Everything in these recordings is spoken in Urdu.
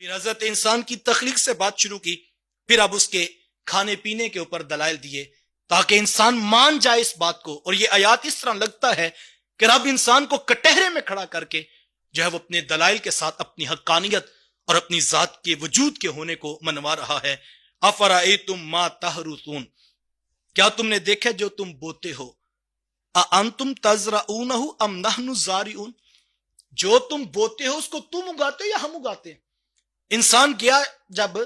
پھر حضرت انسان کی تخلیق سے بات شروع کی، پھر اب اس کے کھانے پینے کے اوپر دلائل دیے تاکہ انسان مان جائے اس بات کو. اور یہ آیات اس طرح لگتا ہے کہ رب انسان کو کٹہرے میں کھڑا کر کے جو ہے وہ اپنے دلائل کے ساتھ اپنی حقانیت اور اپنی ذات کے وجود کے ہونے کو منوا رہا ہے. افرأیتم ما تحرثون، کیا تم نے دیکھا جو تم بوتے ہو؟ اانتم تزرعونہ ام نحن الزارعون، جو تم بوتے ہو اس کو تم اگاتے ہو یا ہم اگاتے ہیں؟ انسان گیا جب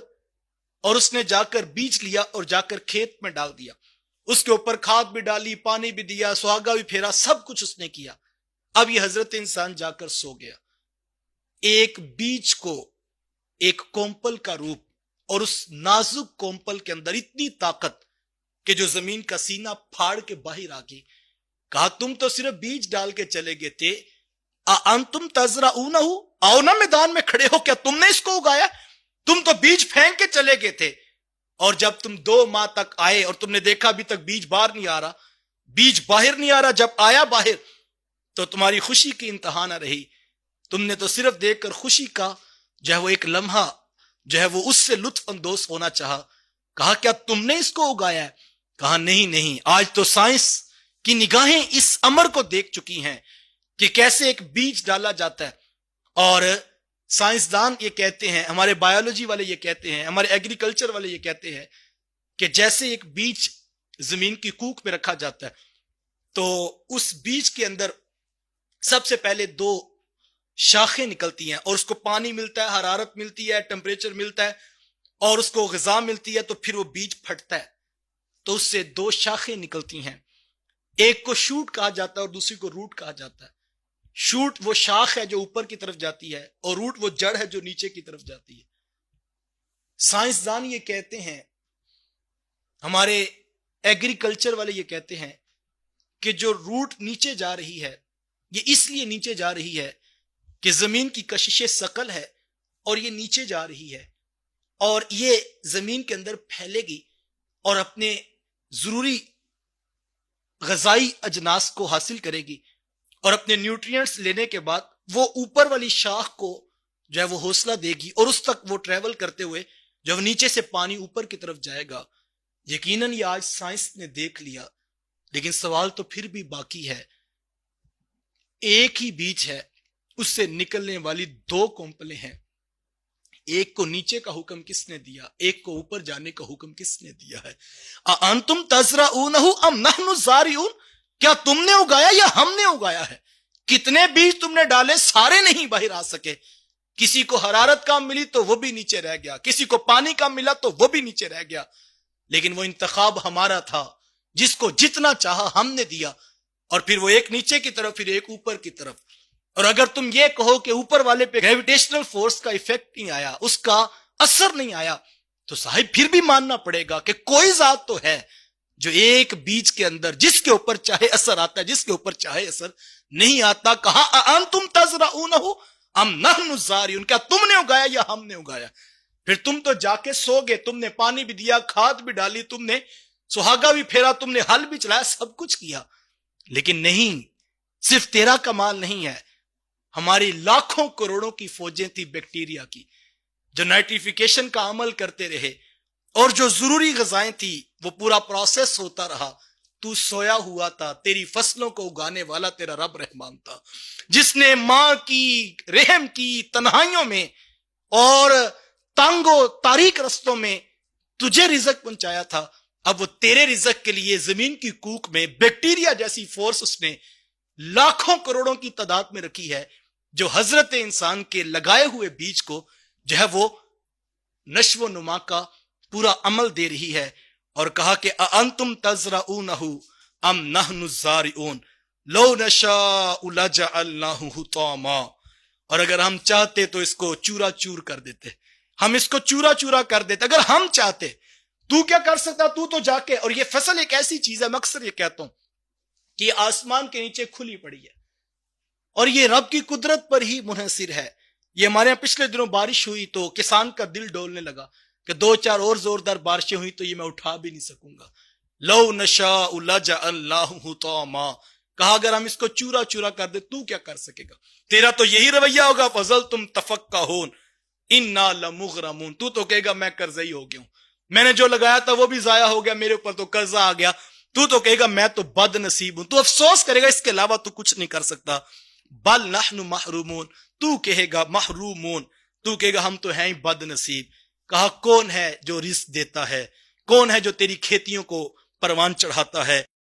اور اس نے جا کر بیج لیا اور جا کر کھیت میں ڈال دیا، اس کے اوپر کھاد بھی ڈالی، پانی بھی دیا، سہاگا بھی پھیرا، سب کچھ اس نے کیا. اب یہ حضرت انسان جا کر سو گیا. ایک بیج کو ایک کومپل کا روپ، اور اس نازک کومپل کے اندر اتنی طاقت کہ جو زمین کا سینہ پھاڑ کے باہر آ گئی. کہا تم تو صرف بیج ڈال کے چلے گئے تھے، انتم تزرعونہ، آؤ نا میدان میں کھڑے ہو، کیا تم نے اس کو اگایا؟ تم تو بیج پھینک کے چلے گئے تھے، اور جب تم 2 ماہ تک آئے اور تم نے دیکھا ابھی تک بیج باہر نہیں آ رہا، بیج باہر نہیں آ رہا، جب آیا باہر تو تمہاری خوشی کی انتہا نہ رہی. تم نے تو صرف دیکھ کر خوشی کا جو ہے وہ ایک لمحہ جو ہے وہ اس سے لطف اندوز ہونا چاہا. کہا کیا تم نے اس کو اگایا ہے؟ کہا نہیں، آج تو سائنس کی نگاہیں اس امر کو دیکھ چکی ہیں کہ کیسے ایک بیج ڈالا جاتا ہے. اور سائنسدان یہ کہتے ہیں، ہمارے بایولوجی والے یہ کہتے ہیں، ہمارے ایگریکلچر والے یہ کہتے ہیں کہ جیسے ایک بیج زمین کی کوکھ میں رکھا جاتا ہے تو اس بیج کے اندر سب سے پہلے 2 شاخیں نکلتی ہیں، اور اس کو پانی ملتا ہے، حرارت ملتی ہے، ٹمپریچر ملتا ہے، اور اس کو غذا ملتی ہے، تو پھر وہ بیج پھٹتا ہے. تو اس سے 2 شاخیں نکلتی ہیں، ایک کو شوٹ کہا جاتا ہے اور دوسری کو روٹ کہا جاتا ہے. شوٹ وہ شاخ ہے جو اوپر کی طرف جاتی ہے، اور روٹ وہ جڑ ہے جو نیچے کی طرف جاتی ہے. سائنسدان یہ کہتے ہیں، ہمارے ایگریکلچر والے یہ کہتے ہیں کہ جو روٹ نیچے جا رہی ہے یہ اس لیے نیچے جا رہی ہے کہ زمین کی کشش ثقل ہے اور یہ نیچے جا رہی ہے، اور یہ زمین کے اندر پھیلے گی اور اپنے ضروری غذائی اجناس کو حاصل کرے گی، اور اپنے نیوٹرینٹس لینے کے بعد وہ اوپر والی شاخ کو جو ہے وہ حوصلہ دے گی، اور اس تک وہ ٹریول کرتے ہوئے جب نیچے سے پانی اوپر کی طرف جائے گا. یقیناً یہ آج سائنس نے دیکھ لیا، لیکن سوال تو پھر بھی باقی ہے. ایک ہی بیج ہے، اس سے نکلنے والی 2 کومپلیں ہیں، ایک کو نیچے کا حکم کس نے دیا، ایک کو اوپر جانے کا حکم کس نے دیا ہے؟ انتم تزرعونہ ام نحن الزارعون، کیا تم نے اگایا یا ہم نے اگایا ہے؟ کتنے بیج تم نے ڈالے، سارے نہیں باہر آ سکے. کسی کو حرارت کم ملی تو وہ بھی نیچے رہ گیا، کسی کو پانی کم ملا تو وہ بھی نیچے رہ گیا. لیکن وہ انتخاب ہمارا تھا، جس کو جتنا چاہا ہم نے دیا، اور پھر وہ ایک نیچے کی طرف، پھر ایک اوپر کی طرف. اور اگر تم یہ کہو کہ اوپر والے پہ گریویٹیشنل فورس کا ایفیکٹ نہیں آیا، اس کا اثر نہیں آیا، تو صاحب پھر بھی ماننا پڑے گا کہ کوئی ذات تو ہے جو ایک بیج کے اندر جس کے اوپر چاہے اثر آتا ہے، جس کے اوپر چاہے اثر نہیں آتا. کہا انتم تزرعونہ ام نحن الزارعون، کیا تم نے اگایا یا ہم نے اگایا؟ پھر تم تو جا کے سو گئے، تم نے پانی بھی دیا، کھاد بھی ڈالی، تم نے سہاگا بھی پھیرا، تم نے ہل بھی چلایا، سب کچھ کیا. لیکن نہیں، صرف تیرا کمال نہیں ہے، ہماری لاکھوں کروڑوں کی فوجیں تھی بیکٹیریا کی جو نائٹریفیکیشن کا عمل کرتے رہے، اور جو ضروری غذائیں تھی وہ پورا پروسیس ہوتا رہا. تو سویا ہوا تھا، تیری فصلوں کو اگانے والا تیرا رب رحمان تھا، جس نے ماں کی رحم کی تنہائیوں میں اور تنگ و تاریک رستوں میں تجھے رزق پہنچایا تھا. اب وہ تیرے رزق کے لیے زمین کی کوکھ میں بیکٹیریا جیسی فورس اس نے لاکھوں کروڑوں کی تعداد میں رکھی ہے، جو حضرت انسان کے لگائے ہوئے بیج کو جو ہے وہ نشو و نما کا پورا عمل دے رہی ہے. اور کہا کہ انتم تزرعونہ ام نحن الزارعون لو نشاء لجعلناہ حطاما، اور اگر ہم چاہتے تو اس کو چورا چور کر دیتے، ہم اس کو چورا چورا کر دیتے اگر ہم چاہتے. تو کیا کر سکتا؟ تو جا کے، اور یہ فصل ایک ایسی چیز ہے، میں اکثر یہ کہتا ہوں کہ یہ آسمان کے نیچے کھلی پڑی ہے اور یہ رب کی قدرت پر ہی منحصر ہے. یہ ہمارے یہاں پچھلے دنوں بارش ہوئی تو کسان کا دل ڈولنے لگا کہ 2-4 اور زوردار بارشیں ہوئی تو یہ میں اٹھا بھی نہیں سکوں گا. لو نشاء لجعلناہ حطاما، کہا اگر ہم اس کو چورا چورا کر دے تو کیا کر سکے گا؟ تیرا تو یہی رویہ ہوگا، فضلتم تفکہون، انا لمغرمون، تو کہے گا میں قرضئی ہو گیا ہوں، میں نے جو لگایا تھا وہ بھی ضائع ہو گیا، میرے اوپر تو قرضہ آ گیا، تو کہے گا میں تو بد نصیب ہوں، تو افسوس کرے گا، اس کے علاوہ تو کچھ نہیں کر سکتا۔ بل نحن محرومون، تو کہے گا محرومون، تو کہے گا ہم تو ہیں ہی بد نصیب۔ کہا کون ہے جو رزق دیتا ہے، کون ہے جو تیری کھیتیوں کو پروان چڑھاتا ہے؟